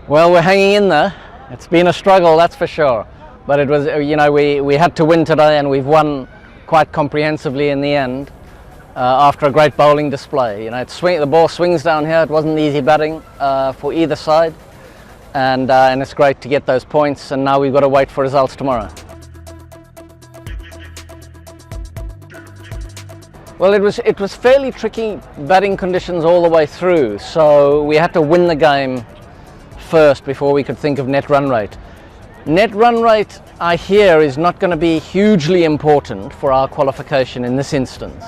Well, we're hanging in there. It's been a struggle, that's for sure. But it was, we had to win today, and we've won quite comprehensively in the end after a great bowling display. The ball swings down here. It wasn't easy batting for either side, and it's great to get those points. And now we've got to wait for results tomorrow. Well, it was fairly tricky batting conditions all the way through, so we had to win the game first before we could think of net run rate. Net run rate, I hear, is not going to be hugely important for our qualification in this instance.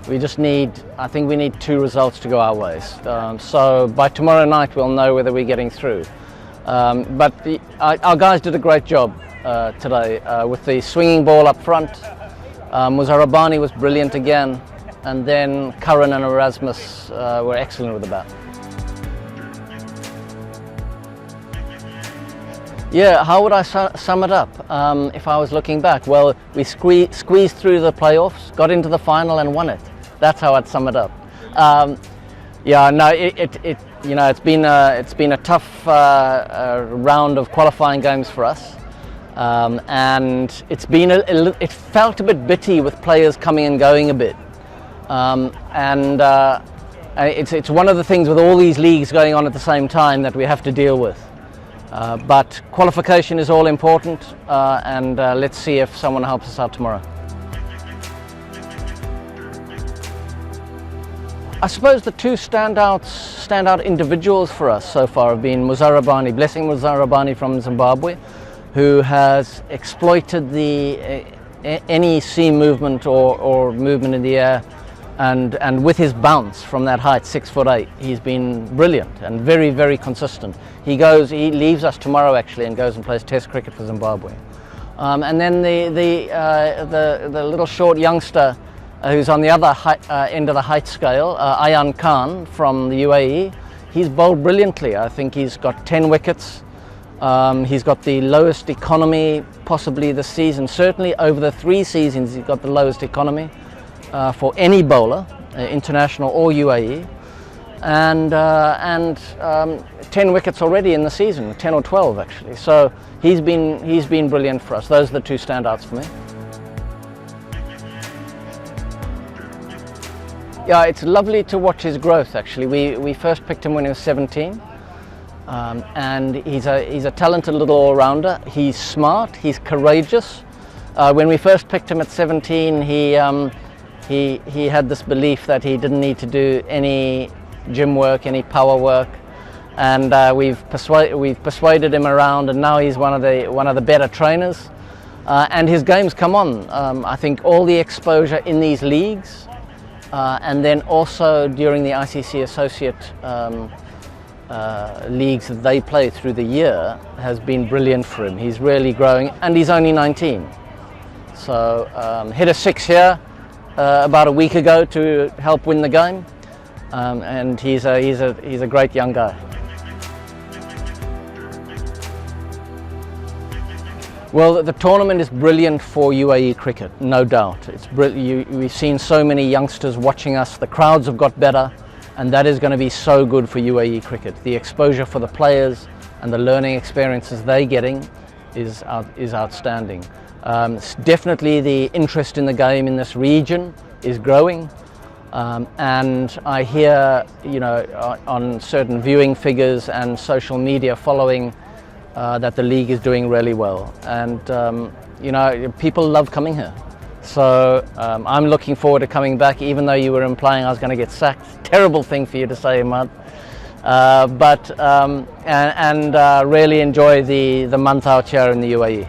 I think we need 2 results to go our ways. So by tomorrow night we'll know whether we're getting through. But our guys did a great job today with the swinging ball up front. Muzarabani was brilliant again, and then Curran and Erasmus were excellent with the bat. Yeah, how would I sum it up if I was looking back? Well, we squeezed through the playoffs, got into the final and won it. That's how I'd sum it up. Yeah, no, it's been a tough round of qualifying games for us, and it felt a bit bitty with players coming and going a bit, it's one of the things with all these leagues going on at the same time that we have to deal with. But qualification is all important, and let's see if someone helps us out tomorrow. I suppose the 2 standout individuals for us so far have been Blessing Muzarabani from Zimbabwe, who has exploited any seam movement or movement in the air, and with his bounce from that height, 6'8", he's been brilliant and very, very consistent. He leaves us tomorrow actually and goes and plays Test cricket for Zimbabwe. And then the little short youngster who's on the other end of the height scale, Ayaan Khan from the UAE, he's bowled brilliantly. I think he's got 10 wickets. He's got the lowest economy possibly this season. Certainly over the 3 seasons he's got the lowest economy for any bowler, international or UAE, and 10 wickets already in the season, 10 or 12 actually. So he's been brilliant for us. Those are the 2 standouts for me. Yeah, it's lovely to watch his growth actually. We first picked him when he was 17, and he's a talented little all-rounder. He's smart, he's courageous. When we first picked him at 17, he had this belief that he didn't need to do any gym work, any power work, and we've persuaded him around, and now he's one of the better trainers, and his game's come on. I think all the exposure in these leagues, and then also during the ICC Associate leagues that they play through the year has been brilliant for him. He's really growing, and he's only 19. So hit a 6 here about a week ago to help win the game, and he's a great young guy. Well, the tournament is brilliant for UAE cricket, no doubt. We've seen so many youngsters watching us. The crowds have got better, and that is going to be so good for UAE cricket. The exposure for the players and the learning experiences they're getting is outstanding. Definitely the interest in the game in this region is growing, and I hear, on certain viewing figures and social media following, that the league is doing really well, and people love coming here. So I'm looking forward to coming back, even though you were implying I was going to get sacked. Terrible thing for you to say, Ahmad. But really enjoy the month out here in the UAE.